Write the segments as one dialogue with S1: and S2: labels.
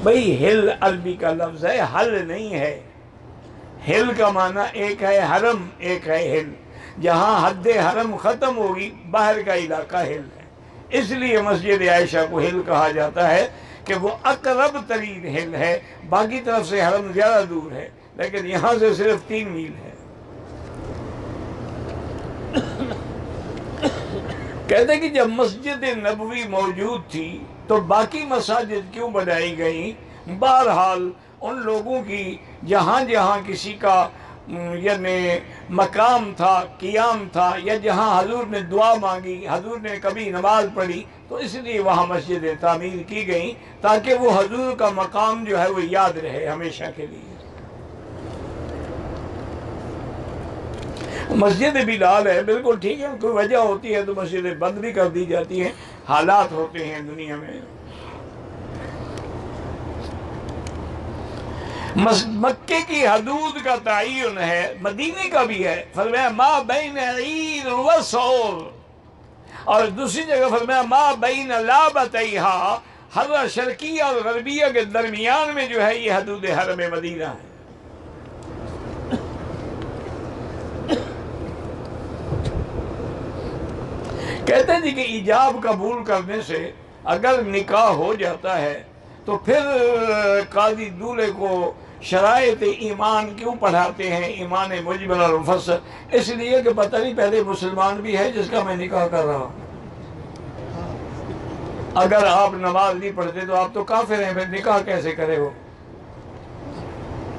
S1: بھئی ہل عربی کا لفظ ہے، حل نہیں ہے۔ ہل کا معنی ایک ہے حرم، ایک ہے ہل۔ جہاں حد حرم ختم ہوگی باہر کا علاقہ ہل ہے، اس لیے مسجد عائشہ کو ہل کہا جاتا ہے کہ وہ اقرب ترین ہل ہے۔ باقی طرف سے حرم زیادہ دور ہے، لیکن یہاں سے صرف 3 میل ہے۔ کہتے ہیں کہ جب مسجد نبوی موجود تھی تو باقی مساجد کیوں بنائی گئیں؟ بہرحال ان لوگوں کی جہاں جہاں کسی کا یعنی مقام تھا، قیام تھا، یا جہاں حضور نے دعا مانگی، حضور نے کبھی نماز پڑھی، تو اس لیے وہاں مسجدیں تعمیر کی گئیں تاکہ وہ حضور کا مقام جو ہے وہ یاد رہے ہمیشہ کے لیے۔ مسجد بلال ہے، بالکل ٹھیک ہے، کوئی وجہ ہوتی ہے تو مسجدیں بند بھی کر دی جاتی ہیں، حالات ہوتے ہیں دنیا میں۔ مکے کی حدود کا تعین ہے، مدینے کا بھی ہے، فرمایا ما بین عیر و سور، اور دوسری جگہ فرمایا ما بین لابتیہا، حرہ شرقیہ اور غربیہ کے درمیان میں جو ہے یہ حدود حرم مدینہ ہے۔ کہتے ہیں جی کہ ایجاب قبول کرنے سے اگر نکاح ہو جاتا ہے تو پھر قاضی دولہے کو شرائط ایمان کیوں پڑھاتے ہیں، ایمان مجمل اور مفصل؟ اس لیے کہ پتہ نہیں پہلے مسلمان بھی ہے جس کا میں نکاح کر رہا ہوں۔ اگر آپ نماز نہیں پڑھتے تو آپ تو کافر ہیں، پھر نکاح کیسے کرے ہو؟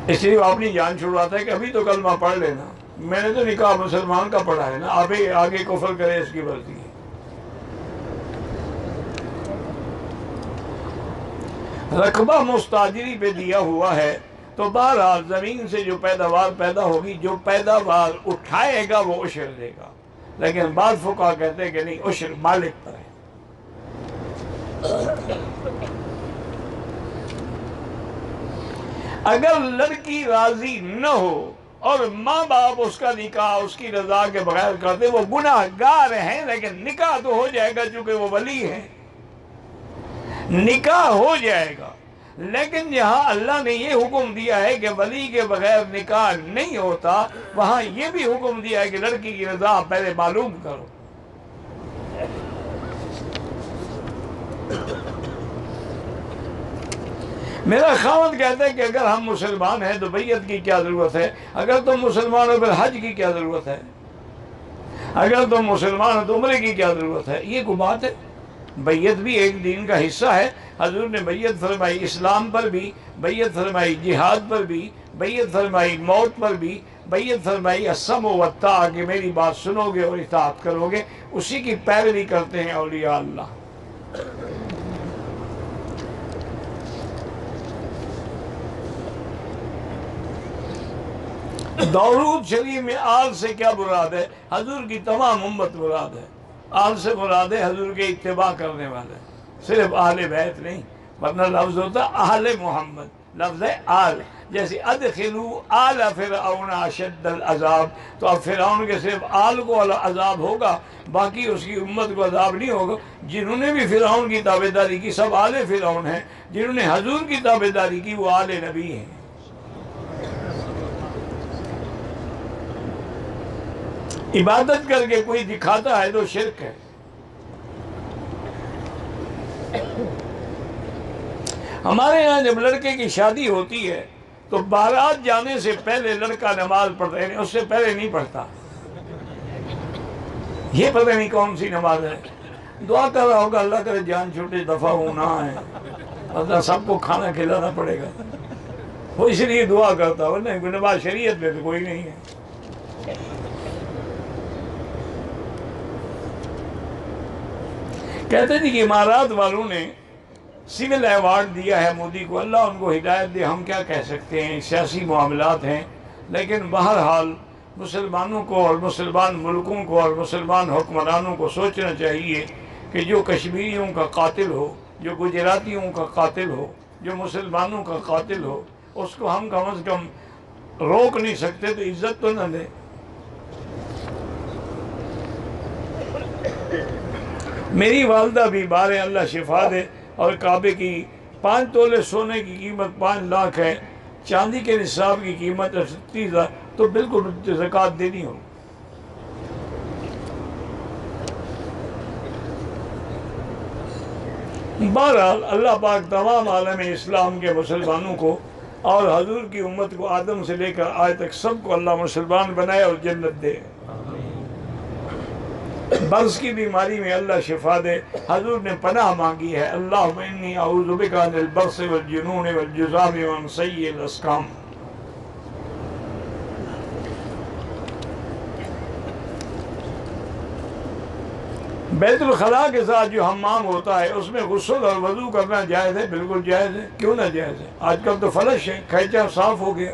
S1: اس لیے وہ اپنی جان چھڑواتا ہے کہ ابھی تو کلمہ پڑھ لینا، میں نے تو نکاح مسلمان کا پڑھا ہے نا، آپ ہی آگے کفر کرے اس کی مرضی ہے۔ رقبہ مستاجری پہ دیا ہوا ہے تو بہرحال زمین سے جو پیداوار پیدا ہوگی، جو پیداوار اٹھائے گا وہ عشر دے گا، لیکن بعض فقہا کہتے ہیں کہ نہیں، عشر مالک پر ہے۔ اگر لڑکی راضی نہ ہو اور ماں باپ اس کا نکاح اس کی رضا کے بغیر کرتے، وہ گناہ گار ہیں، لیکن نکاح تو ہو جائے گا چونکہ وہ ولی ہیں، نکاح ہو جائے گا۔ لیکن جہاں اللہ نے یہ حکم دیا ہے کہ ولی کے بغیر نکاح نہیں ہوتا، وہاں یہ بھی حکم دیا ہے کہ لڑکی کی رضا پہلے معلوم کرو۔ میرا خاوند کہتا ہے کہ اگر ہم مسلمان ہیں تو بیعت کی کیا ضرورت ہے؟ اگر تم مسلمان ہو پھر حج کی کیا ضرورت ہے؟ اگر تم مسلمان ہو تو عمرے کی کیا ضرورت ہے؟ یہ کوئی بات ہے؟ بیعت بھی ایک دین کا حصہ ہے۔ حضور نے بیعت فرمائی اسلام پر بھی، بیعت فرمائی جہاد پر بھی، بیعت فرمائی موت پر بھی، بیعت فرمائی السمع والطاعہ کہ میری بات سنو گے اور اطاعت کرو گے۔ اسی کی پیروی کرتے ہیں اولیاء اللہ۔ درود شریف میں آل سے کیا مراد ہے؟ حضور کی تمام امت مراد ہے۔ آل سے مراد ہے حضور کے اتباع کرنے والے، صرف اہل بیت نہیں، ورنہ لفظ ہوتا اہل محمد، لفظ ہے آل۔ جیسے ادخلوا آل فرعون اشد العذاب، تو اب فرعون کے صرف آل کو عذاب ہوگا، باقی اس کی امت کو عذاب نہیں ہوگا۔ جنہوں نے بھی فرعون کی تابعداری کی سب آل فرعون ہیں، جنہوں نے حضور کی تابعداری کی وہ آل نبی ہیں۔ عبادت کر کے کوئی دکھاتا ہے تو شرک ہے۔ ہمارے یہاں جب لڑکے کی شادی ہوتی ہے تو بارات جانے سے پہلے لڑکا نماز پڑھتا ہے، اس سے پہلے نہیں پڑھتا۔ یہ پتہ نہیں کون سی نماز ہے، دعا کر رہا ہوگا اللہ کرے جان چھوٹے دفعہ ہونا ہے، ورنہ سب کو کھانا کھلانا پڑے گا، وہ اس لیے دعا کرتا، ورنہ نماز شریعت میں تو کوئی نہیں ہے۔ کہتے ہیں کہ امارات والوں نے سول ایوارڈ دیا ہے مودی کو، اللہ ان کو ہدایت دے، ہم کیا کہہ سکتے ہیں، سیاسی معاملات ہیں۔ لیکن بہرحال مسلمانوں کو اور مسلمان ملکوں کو اور مسلمان حکمرانوں کو سوچنا چاہیے کہ جو کشمیریوں کا قاتل ہو، جو گجراتیوں کا قاتل ہو، جو مسلمانوں کا قاتل ہو، اس کو ہم کم از کم روک نہیں سکتے تو عزت تو نہ دیں۔ میری والدہ بیمار ہے، اللہ شفا دے، اور کعبے کی 5 تولے سونے کی قیمت 5 لاکھ ہے، چاندی کے نصاب کی قیمت 38,000، تو بالکل زکوٰۃ دینی ہو۔ بہرحال اللہ پاک تمام عالم اسلام کے مسلمانوں کو اور حضور کی امت کو آدم سے لے کر آج تک سب کو اللہ مسلمان بنائے اور جنت دے۔ برس کی بیماری میں اللہ شفا دے۔ حضور نے پناہ مانگی ہے، اللہم انی اعوذ بک من البرص والجنون والجذام ومن سیء الاسقام۔ بیت الخلاء کے ساتھ جو حمام ہوتا ہے اس میں غسل اور وضو کرنا جائز ہے؟ بالکل جائز ہے، کیوں نہ جائز ہے؟ آج کل تو فلش ہے، کھینچا صاف ہو گیا۔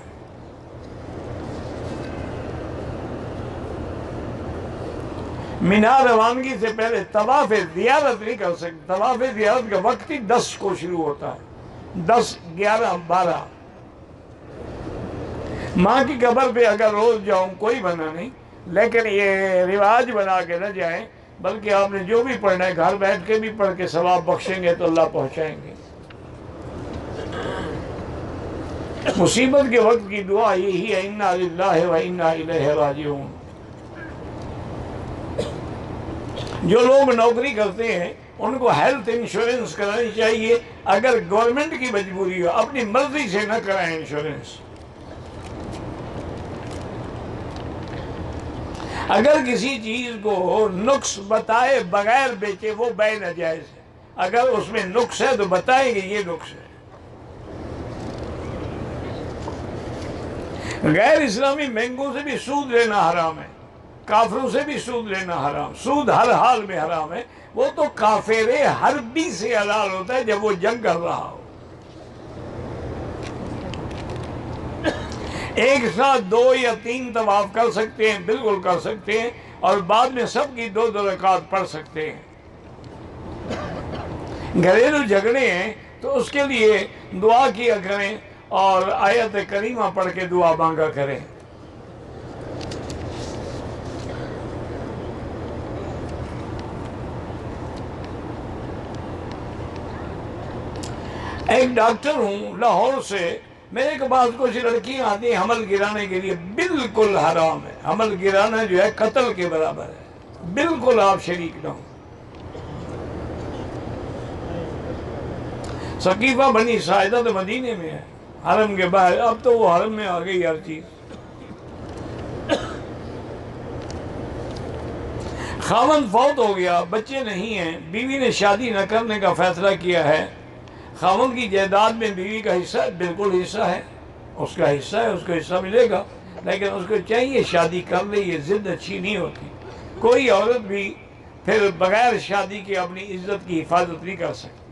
S1: مینا روانگی سے پہلے طواف زیارت نہیں کر سکتے۔ طواف زیارت کا وقت ہی 10 کو شروع ہوتا ہے، 10، 11، 12۔ ماں کی قبر پہ اگر روز جاؤں کوئی منع نہیں، لیکن یہ رواج بنا کے نہ جائیں، بلکہ آپ نے جو بھی پڑھنا ہے گھر بیٹھ کے بھی پڑھ کے ثواب بخشیں گے تو اللہ پہنچائیں گے۔ مصیبت کے وقت کی دعا یہی ہے، انا للہ و انا الیہ راجعون۔ جو لوگ نوکری کرتے ہیں ان کو ہیلتھ انشورنس کرانی چاہیے، اگر گورنمنٹ کی مجبوری ہو، اپنی مرضی سے نہ کرائیں انشورنس۔ اگر کسی چیز کو نقص بتائے بغیر بیچے وہ بے ناجائز ہے، اگر اس میں نقص ہے تو بتائیں گے یہ نقص ہے۔ غیر اسلامی بینکوں سے بھی سود لینا حرام ہے، کافروں سے بھی سود لینا حرام۔ سود ہر حال میں حرام ہے، وہ تو کافر حربی سے حلال ہوتا ہے جب وہ جنگ کر رہا ہو۔ ایک ساتھ 2 یا 3 طواف کر سکتے ہیں، بالکل کر سکتے ہیں، اور بعد میں سب کی 2 رکعات پڑھ سکتے ہیں۔ گھریلو جھگڑے ہیں تو اس کے لیے دعا کیا کریں اور آیت کریمہ پڑھ کے دعا مانگا کریں۔ ایک ڈاکٹر ہوں لاہور سے، میرے کے پاس کچھ لڑکیاں آتی ہیں حمل گرانے کے لیے، بالکل حرام ہے۔ حمل گرانا جو ہے قتل کے برابر ہے، بالکل آپ شریک نہ ہوں۔ ثقیفہ بنی ساعدہ تو مدینے میں ہے، حرم کے باہر، اب تو وہ حرم میں آ گئی ہر چیز۔ خاوند فوت ہو گیا، بچے نہیں ہیں، بیوی نے شادی نہ کرنے کا فیصلہ کیا ہے۔ خاوند کی جائیداد میں بیوی کا حصہ بالکل حصہ ہے، اس کا حصہ ہے، اس کو حصہ ملے گا، لیکن اس کو چاہیے شادی کر لے، یہ ضد اچھی نہیں ہوتی۔ کوئی عورت بھی پھر بغیر شادی کے اپنی عزت کی حفاظت نہیں کر سکتی۔